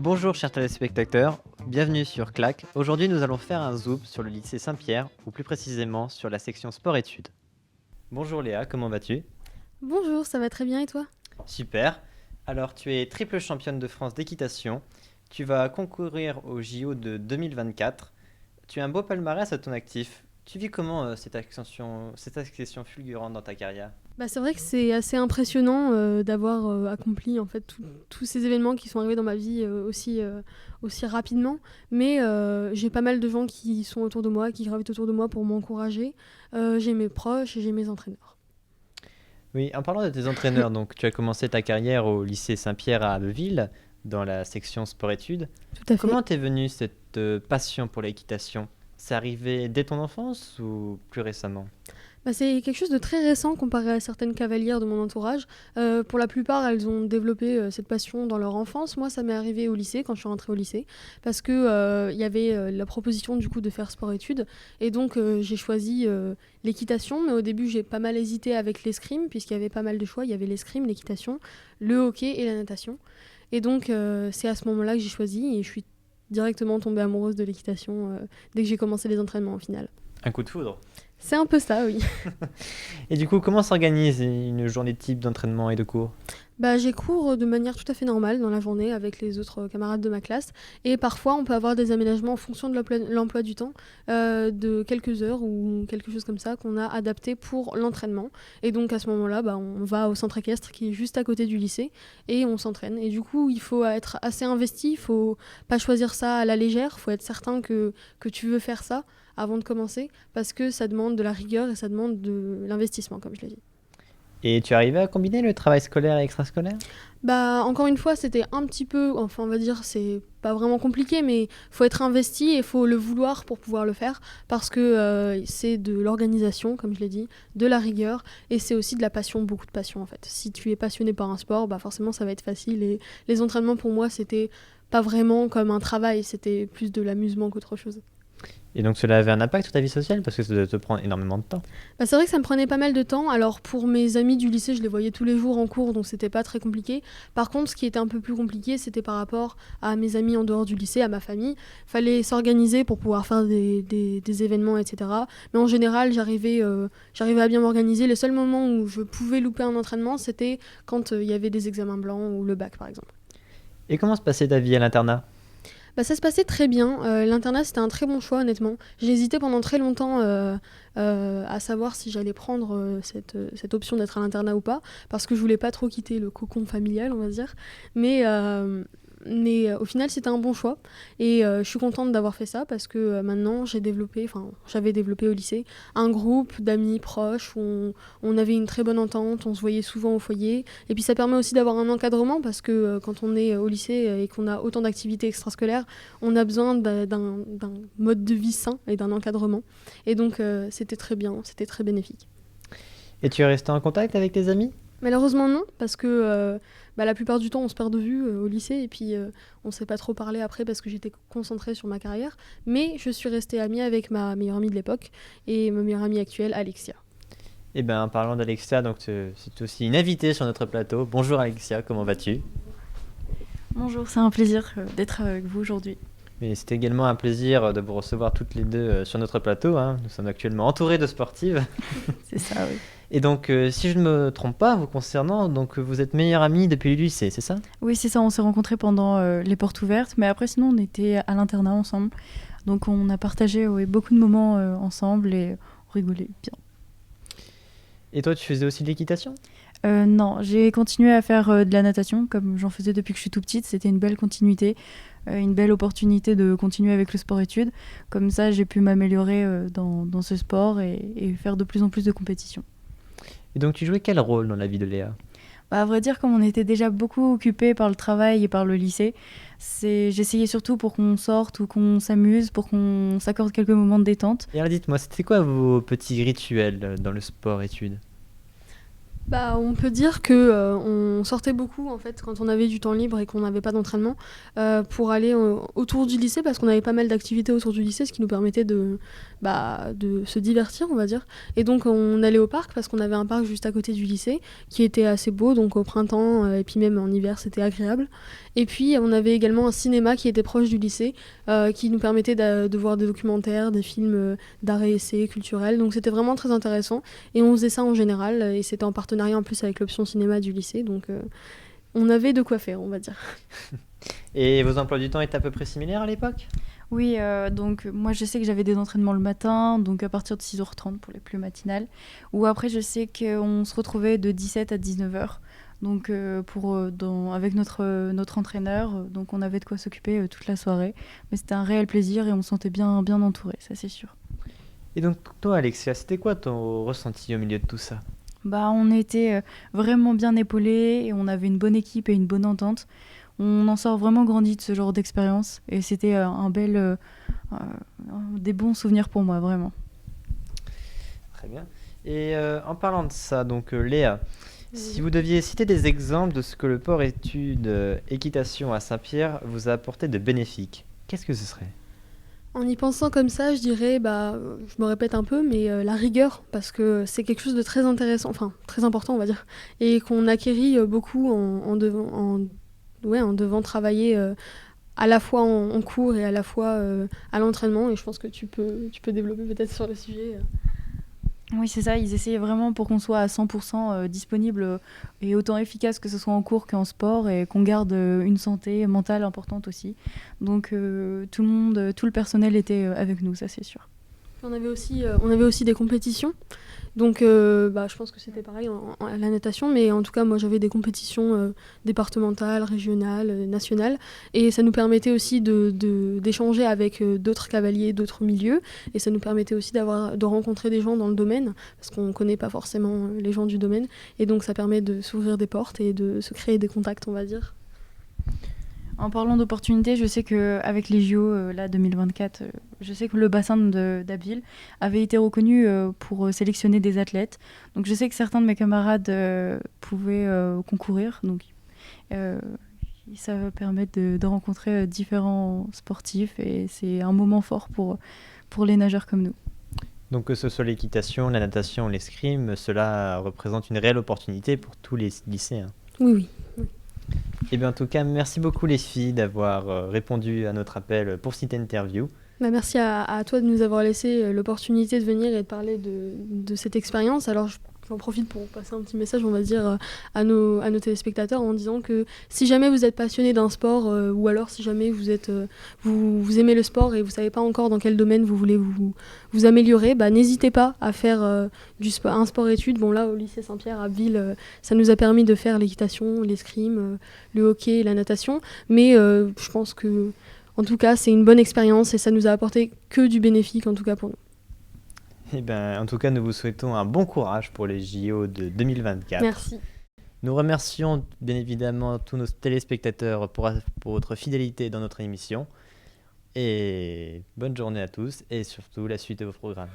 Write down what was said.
Bonjour chers téléspectateurs, bienvenue sur CLAC. Aujourd'hui nous allons faire un zoom sur le lycée Saint-Pierre, ou plus précisément sur la section sport-études. Bonjour Léa, comment vas-tu? Bonjour, ça va très bien et toi? Super. Alors tu es triple championne de France d'équitation, tu vas concourir au JO de 2024, tu as un beau palmarès à ton actif. Tu vis comment cette accession fulgurante dans ta carrière? C'est vrai que c'est assez impressionnant d'avoir accompli en fait tous ces événements qui sont arrivés dans ma vie aussi rapidement. Mais j'ai pas mal de gens qui sont autour de moi, qui gravitent autour de moi pour m'encourager. J'ai mes proches et j'ai mes entraîneurs. Oui, en parlant de tes entraîneurs, donc tu as commencé ta carrière au lycée Saint-Pierre à Abbeville, dans la section sport-études. Tout à fait. Comment t'es venue cette passion pour l'équitation? C'est arrivé dès ton enfance ou plus récemment? C'est quelque chose de très récent comparé à certaines cavalières de mon entourage. Pour la plupart, elles ont développé cette passion dans leur enfance. Moi, ça m'est arrivé au lycée, quand je suis rentrée au lycée, parce que il y avait la proposition du coup de faire sport-études. Et donc, j'ai choisi l'équitation, mais au début, j'ai pas mal hésité avec l'escrime, puisqu'il y avait pas mal de choix. Il y avait l'escrime, l'équitation, le hockey et la natation. Et donc, c'est à ce moment-là que j'ai choisi, et je suis directement tombée amoureuse de l'équitation dès que j'ai commencé les entraînements au final. Un coup de foudre. C'est un peu ça, oui. Et du coup, comment s'organise une journée type d'entraînement et de cours? J'ai cours de manière tout à fait normale dans la journée avec les autres camarades de ma classe. Et parfois, on peut avoir des aménagements en fonction de l'emploi du temps, de quelques heures ou quelque chose comme ça qu'on a adapté pour l'entraînement. Et donc à ce moment-là, on va au centre équestre qui est juste à côté du lycée et on s'entraîne. Et du coup, il faut être assez investi, il faut pas choisir ça à la légère, il faut être certain que tu veux faire ça avant de commencer parce que ça demande de la rigueur et ça demande de l'investissement, comme je l'ai dit. Et tu arrivais à combiner le travail scolaire et extrascolaire? Encore une fois, c'était un petit peu, enfin on va dire, c'est pas vraiment compliqué, mais faut être investi et faut le vouloir pour pouvoir le faire, parce que c'est de l'organisation, comme je l'ai dit, de la rigueur, et c'est aussi de la passion, beaucoup de passion en fait. Si tu es passionné par un sport, forcément ça va être facile, et les entraînements pour moi c'était pas vraiment comme un travail, c'était plus de l'amusement qu'autre chose. Et donc cela avait un impact sur ta vie sociale parce que ça doit te prendre énormément de temps. C'est vrai que ça me prenait pas mal de temps. Alors pour mes amis du lycée, je les voyais tous les jours en cours, donc c'était pas très compliqué. Par contre, ce qui était un peu plus compliqué, c'était par rapport à mes amis en dehors du lycée, à ma famille. Fallait s'organiser pour pouvoir faire des événements, etc. Mais en général, j'arrivais à bien m'organiser. Les seuls moments où je pouvais louper un entraînement, c'était quand il y avait des examens blancs ou le bac, par exemple. Et comment se passait ta vie à l'internat? Ça se passait très bien. L'internat, c'était un très bon choix, honnêtement. J'ai hésité pendant très longtemps à savoir si j'allais prendre cette option d'être à l'internat ou pas, parce que je voulais pas trop quitter le cocon familial, on va dire. Mais au final, c'était un bon choix. Et je suis contente d'avoir fait ça, parce que maintenant, j'avais développé au lycée un groupe d'amis proches où on avait une très bonne entente, on se voyait souvent au foyer. Et puis ça permet aussi d'avoir un encadrement, parce que quand on est au lycée et qu'on a autant d'activités extrascolaires, on a besoin d'un mode de vie sain et d'un encadrement. Et donc c'était très bien, c'était très bénéfique. Et tu es resté en contact avec tes amis? Malheureusement non, parce que la plupart du temps on se perd de vue au lycée et puis on ne s'est pas trop parlé après parce que j'étais concentrée sur ma carrière. Mais je suis restée amie avec ma meilleure amie de l'époque et ma meilleure amie actuelle, Alexia. Eh bien, en parlant d'Alexia, donc c'est aussi une invitée sur notre plateau. Bonjour Alexia, comment vas-tu? Bonjour, c'est un plaisir d'être avec vous aujourd'hui. Mais c'est également un plaisir de vous recevoir toutes les deux sur notre plateau, hein. Nous sommes actuellement entourés de sportives. C'est ça, oui. Et donc, si je ne me trompe pas, vous concernant, donc vous êtes meilleure amie depuis le lycée, c'est ça? Oui, c'est ça, on s'est rencontrés pendant les portes ouvertes, mais après sinon on était à l'internat ensemble. Donc on a partagé beaucoup de moments ensemble et on rigolait bien. Et toi, tu faisais aussi de l'équitation? Non, j'ai continué à faire de la natation comme j'en faisais depuis que je suis tout petite. C'était une belle continuité, une belle opportunité de continuer avec le sport-études. Comme ça, j'ai pu m'améliorer dans ce sport et faire de plus en plus de compétitions. Et donc, tu jouais quel rôle dans la vie de Léa? À vrai dire, comme on était déjà beaucoup occupés par le travail et par le lycée, j'essayais surtout pour qu'on sorte ou qu'on s'amuse, pour qu'on s'accorde quelques moments de détente. Et alors, dites-moi, c'était quoi vos petits rituels dans le sport-études? Bah, on peut dire que on sortait beaucoup en fait quand on avait du temps libre et qu'on n'avait pas d'entraînement pour aller autour du lycée parce qu'on avait pas mal d'activités autour du lycée, ce qui nous permettait de se divertir, on va dire. Et donc on allait au parc parce qu'on avait un parc juste à côté du lycée qui était assez beau, donc au printemps et puis même en hiver c'était agréable. Et puis on avait également un cinéma qui était proche du lycée qui nous permettait de voir des documentaires, des films d'art et essai culturels. Donc c'était vraiment très intéressant. Et on faisait ça en général, et c'était en partenariat en plus avec l'option cinéma du lycée, donc on avait de quoi faire, on va dire. Et vos emplois du temps étaient à peu près similaires à l'époque? Oui, donc moi je sais que j'avais des entraînements le matin, donc à partir de 6h30 pour les plus matinales. Ou après je sais qu'on se retrouvait de 17 à 19h, donc avec notre entraîneur, donc on avait de quoi s'occuper toute la soirée. Mais c'était un réel plaisir et on se sentait bien, bien entouré, ça c'est sûr. Et donc toi Alexia, c'était quoi ton ressenti au milieu de tout ça? Bah, on était vraiment bien épaulés et on avait une bonne équipe et une bonne entente. On en sort vraiment grandi de ce genre d'expérience et c'était des bons souvenirs pour moi, vraiment. Très bien. Et en parlant de ça, donc Léa, si Oui. vous deviez citer des exemples de ce que le port études équitation à Saint-Pierre vous a apporté de bénéfique, qu'est-ce que ce serait? En y pensant comme ça, je dirais, je me répète un peu, mais la rigueur, parce que c'est quelque chose de très intéressant, enfin très important, on va dire, et qu'on acquérit beaucoup ouais, en devant travailler à la fois en cours et à la fois à l'entraînement. Et je pense que tu peux développer peut-être sur le sujet. Oui, c'est ça, ils essayaient vraiment pour qu'on soit à 100% disponible et autant efficace que ce soit en cours qu'en sport et qu'on garde une santé mentale importante aussi. Donc tout le monde, tout le personnel était avec nous, ça c'est sûr. On avait aussi des compétitions. Donc, je pense que c'était pareil à la natation, mais en tout cas, moi, j'avais des compétitions départementales, régionales, nationales, et ça nous permettait aussi d'échanger avec d'autres cavaliers, d'autres milieux, et ça nous permettait aussi de rencontrer des gens dans le domaine, parce qu'on ne connaît pas forcément les gens du domaine, et donc ça permet de s'ouvrir des portes et de se créer des contacts, on va dire. En parlant d'opportunités, je sais qu'avec les JO là, 2024, je sais que le bassin d'Abbeville avait été reconnu pour sélectionner des athlètes. Donc je sais que certains de mes camarades pouvaient concourir. Donc euh, ça va permettre de rencontrer différents sportifs et c'est un moment fort pour les nageurs comme nous. Donc que ce soit l'équitation, la natation, l'escrime, cela représente une réelle opportunité pour tous les lycéens. Oui, oui. Et bien en tout cas, merci beaucoup les filles d'avoir répondu à notre appel pour cette interview. Merci à toi de nous avoir laissé l'opportunité de venir et de parler de cette expérience. Alors, j'en profite pour passer un petit message, on va dire, à nos téléspectateurs en disant que si jamais vous êtes passionné d'un sport ou alors si jamais vous aimez le sport et vous ne savez pas encore dans quel domaine vous voulez vous améliorer, n'hésitez pas à faire un sport-études. Bon, là, au lycée Saint-Pierre à Abbeville, ça nous a permis de faire l'équitation, l'escrime, le hockey, la natation. Mais je pense que en tout cas, c'est une bonne expérience et ça nous a apporté que du bénéfique, en tout cas pour nous. Et ben, en tout cas, nous vous souhaitons un bon courage pour les JO de 2024. Merci. Nous remercions bien évidemment tous nos téléspectateurs pour votre fidélité dans notre émission. Et bonne journée à tous et surtout la suite de vos programmes.